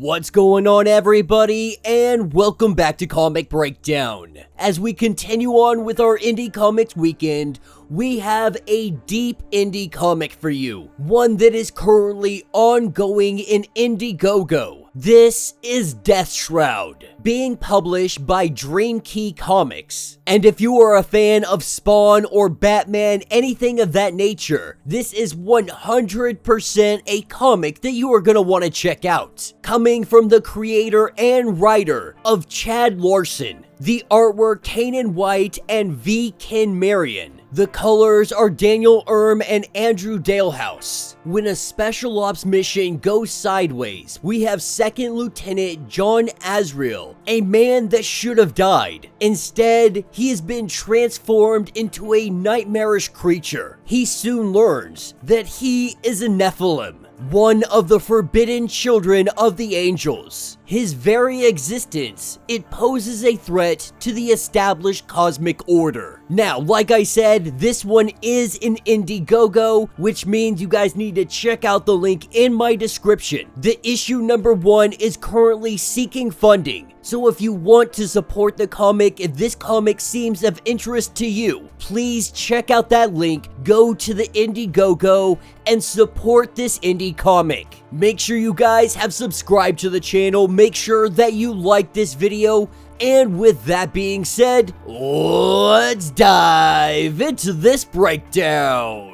What's going on, everybody, and welcome back to Comic Breakdown. As we continue on with our Indie Comics weekend, we have a deep indie comic for you, one that is currently ongoing in Indiegogo. This is Deathshroud, being published by Dream Key Comics. And if you are a fan of Spawn or Batman, anything of that nature, this is 100% a comic that you are going to want to check out. Coming from the creator and writer of Chad Larson, the artwork Kanan White and V. Ken Marion. The colors are Daniel and Andrew Dalehouse. When a special ops mission goes sideways, we have 2nd Lieutenant John Azrael, a man that should have died. Instead, he has been transformed into a nightmarish creature. He soon learns that he is a Nephilim, one of the forbidden children of the angels. His very existence, it poses a threat to the established cosmic order. Now, like I said, this one is in Indiegogo, which means you guys need to check out the link in my description. The issue number 1 is currently seeking funding. So if you want to support the comic, if this comic seems of interest to you, please check out that link, go to the Indiegogo, and support this indie comic. Make sure you guys have subscribed to the channel, make sure that you like this video, and with that being said, let's dive into this breakdown.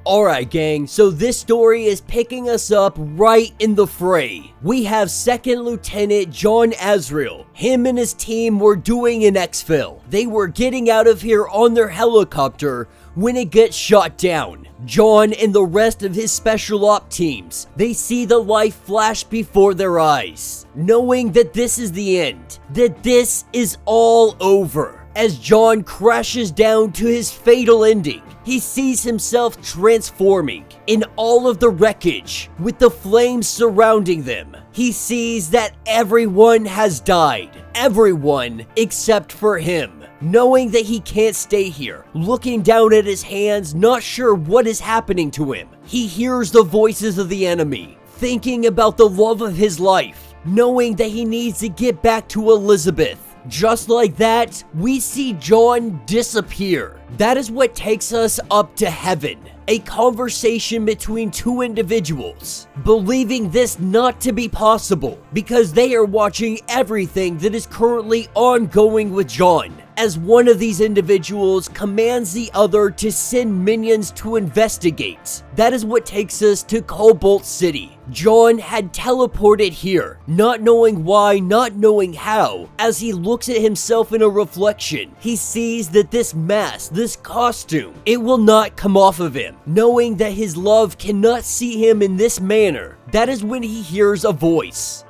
Alright gang, so this story is picking us up right in the fray. We have 2nd Lieutenant John Azrael. Him and his team were doing an exfil. They were getting out of here on their helicopter when it gets shot down. John and the rest of his special op teams, they see the light flash before their eyes, knowing that this is the end, that this is all over. As John crashes down to his fatal ending, he sees himself transforming in all of the wreckage with the flames surrounding them. He sees that everyone has died, everyone except for him. Knowing that he can't stay here, looking down at his hands, not sure what is happening to him, he hears the voices of the enemy, thinking about the love of his life, knowing that he needs to get back to Elizabeth. Just like that, we see John disappear. That is what takes us up to heaven. A conversation between two individuals, believing this not to be possible because they are watching everything that is currently ongoing with John. As one of these individuals commands the other to send minions to investigate. That is what takes us to Cobalt City. John had teleported here, not knowing why, not knowing how. As he looks at himself in a reflection, he sees that this mask, this costume, it will not come off of him. Knowing that his love cannot see him in this manner, that is when he hears a voice,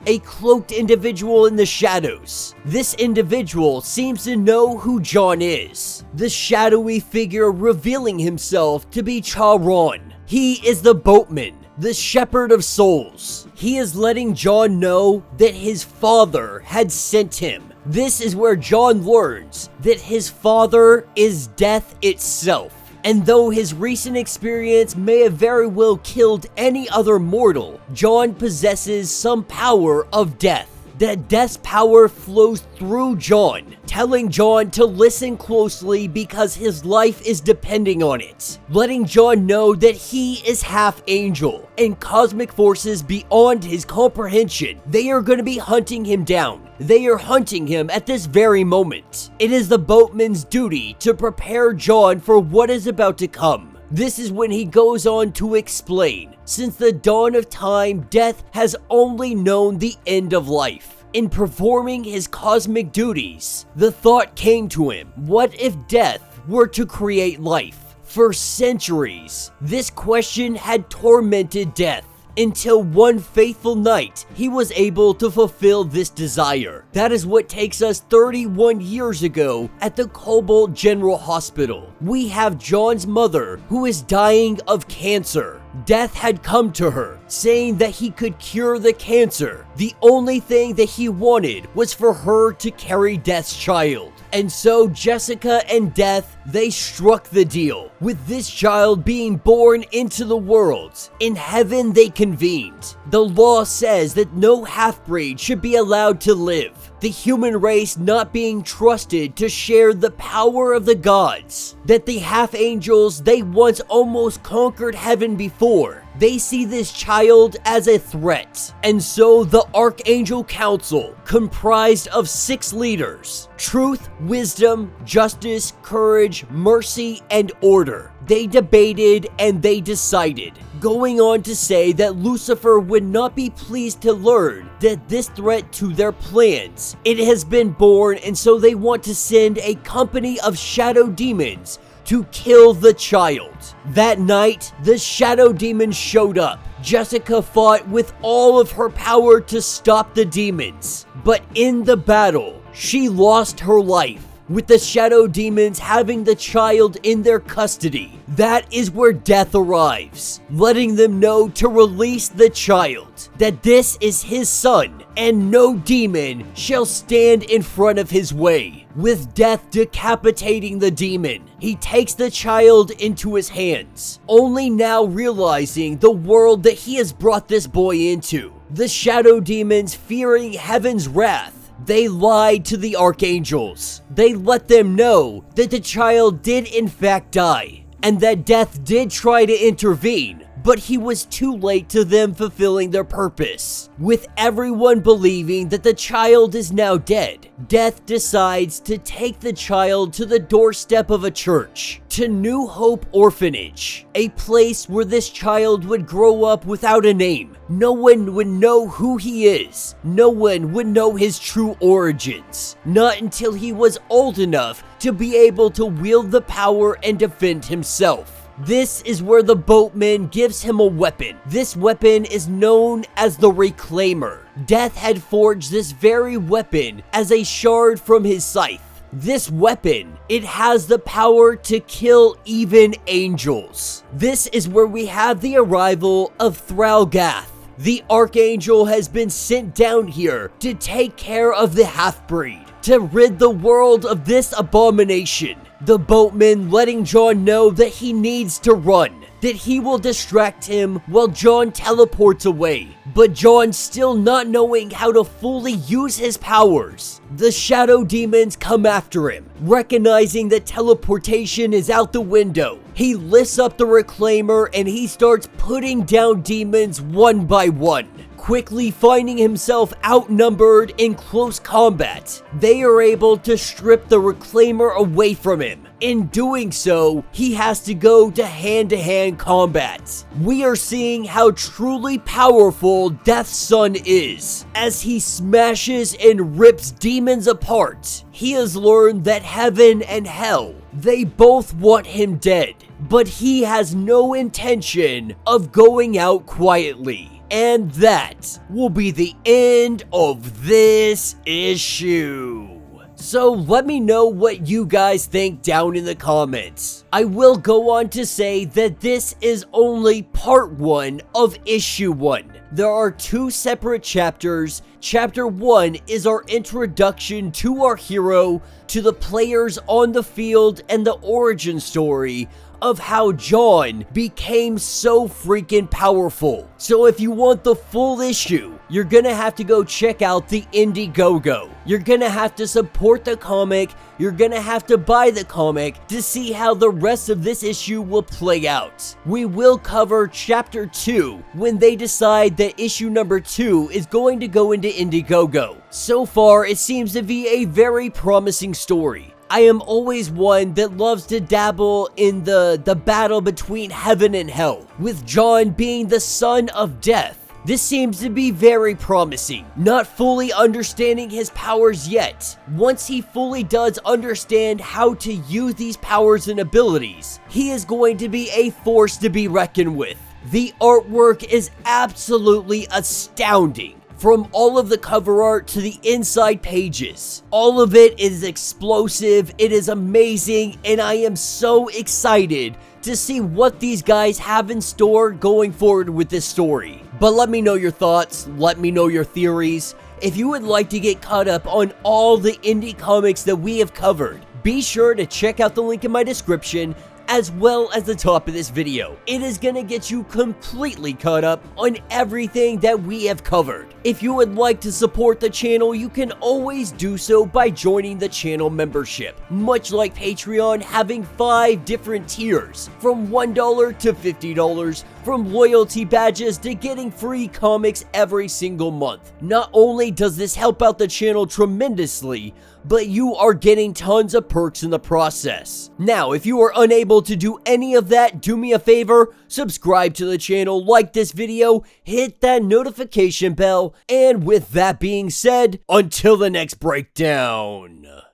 a cloaked individual in the shadows. This individual seems to know who John is. The shadowy figure revealing himself to be Charon. He is the boatman, the shepherd of souls. He is letting John know that his father had sent him. This is where John learns that his father is death itself. And though his recent experience may have very well killed any other mortal, John possesses some power of death. That death's power flows through John, telling John to listen closely because his life is depending on it. Letting John know that he is half angel, and cosmic forces beyond his comprehension, they are going to be hunting him down. They are hunting him at this very moment. It is the boatman's duty to prepare John for what is about to come. This is when he goes on to explain, since the dawn of time, death has only known the end of life. In performing his cosmic duties, the thought came to him, what if death were to create life? For centuries, this question had tormented death. Until one fateful night, he was able to fulfill this desire. That is what takes us 31 years ago at the Cobalt General Hospital. we have John's mother, who is dying of cancer. Death had come to her, saying that he could cure the cancer. The only thing that he wanted was for her to carry Death's child. And so Jessica and Death, they struck the deal, with this child being born into the world. In heaven they convened. The law says that no half-breed should be allowed to live, the human race not being trusted to share the power of the gods. That the half-angels, they once almost conquered heaven before. They see this child as a threat, and so the Archangel Council, comprised of 6 leaders: truth, wisdom, justice, courage, mercy, and order. They debated and they decided, going on to say that Lucifer would not be pleased to learn that this threat to their plans, it has been born, and so they want to send a company of shadow demons to kill the child. That night, the shadow demons showed up. Jessica fought with all of her power to stop the demons, but in the battle, she lost her life, with the shadow demons having the child in their custody. That is where Death arrives, letting them know to release the child, that this is his son, and no demon shall stand in front of his way. With Death decapitating the demon, he takes the child into his hands, only now realizing the world that he has brought this boy into. The shadow demons, fearing heaven's wrath, they lied to the archangels. They let them know that the child did in fact die, and that Death did try to intervene, but he was too late to them fulfilling their purpose. With everyone believing that the child is now dead, Death decides to take the child to the doorstep of a church, to New Hope Orphanage, a place where this child would grow up without a name. No one would know who he is. No one would know his true origins. Not until he was old enough to be able to wield the power and defend himself. This is where the boatman gives him a weapon. This weapon is known as the Reclaimer. Death had forged this very weapon as a shard from his scythe. This weapon, it has the power to kill even angels. This is where we have the arrival of Thralgath. The Archangel has been sent down here to take care of the half-breed, to rid the world of this abomination. The boatman letting John know that he needs to run, that he will distract him while John teleports away. But John still not knowing how to fully use his powers. The shadow demons come after him, recognizing that teleportation is out the window. He lifts up the Reclaimer and he starts putting down demons one by one. Quickly finding himself outnumbered in close combat, they are able to strip the Reclaimer away from him. In doing so, he has to go to hand-to-hand combat. We are seeing how truly powerful Death's son is. As he smashes and rips demons apart, he has learned that heaven and hell, they both want him dead. But he has no intention of going out quietly. And that will be the end of this issue. So let me know what you guys think down in the comments. I will go on to say that this is only part 1 of issue 1. There are 2 separate chapters. Chapter 1 is our introduction to our hero, to the players on the field, and the origin story of how John became so freaking powerful. So if you want the full issue, you're gonna have to go check out the Indiegogo. You're gonna have to support the comic, you're gonna have to buy the comic to see how the rest of this issue will play out. We will cover chapter 2 when they decide that issue number 2 is going to go into Indiegogo. So far, it seems to be a very promising story. I am always one that loves to dabble in the battle between heaven and hell, with John being the son of Death. This seems to be very promising, not fully understanding his powers yet. Once he fully does understand how to use these powers and abilities, he is going to be a force to be reckoned with. The artwork is absolutely astounding. From all of the cover art to the inside pages, all of it is explosive, it is amazing, and I am so excited to see what these guys have in store going forward with this story. But let me know your thoughts, let me know your theories. If you would like to get caught up on all the indie comics that we have covered, be sure to check out the link in my description as well as the top of this video. It is gonna get you completely caught up on everything that we have covered. If you would like to support the channel, you can always do so by joining the channel membership. Much like Patreon, having 5 different tiers, from $1 to $50, from loyalty badges to getting free comics every single month. Not only does this help out the channel tremendously, but you are getting tons of perks in the process. Now, if you are unable to do any of that, do me a favor, subscribe to the channel, like this video, hit that notification bell, and with that being said, until the next breakdown.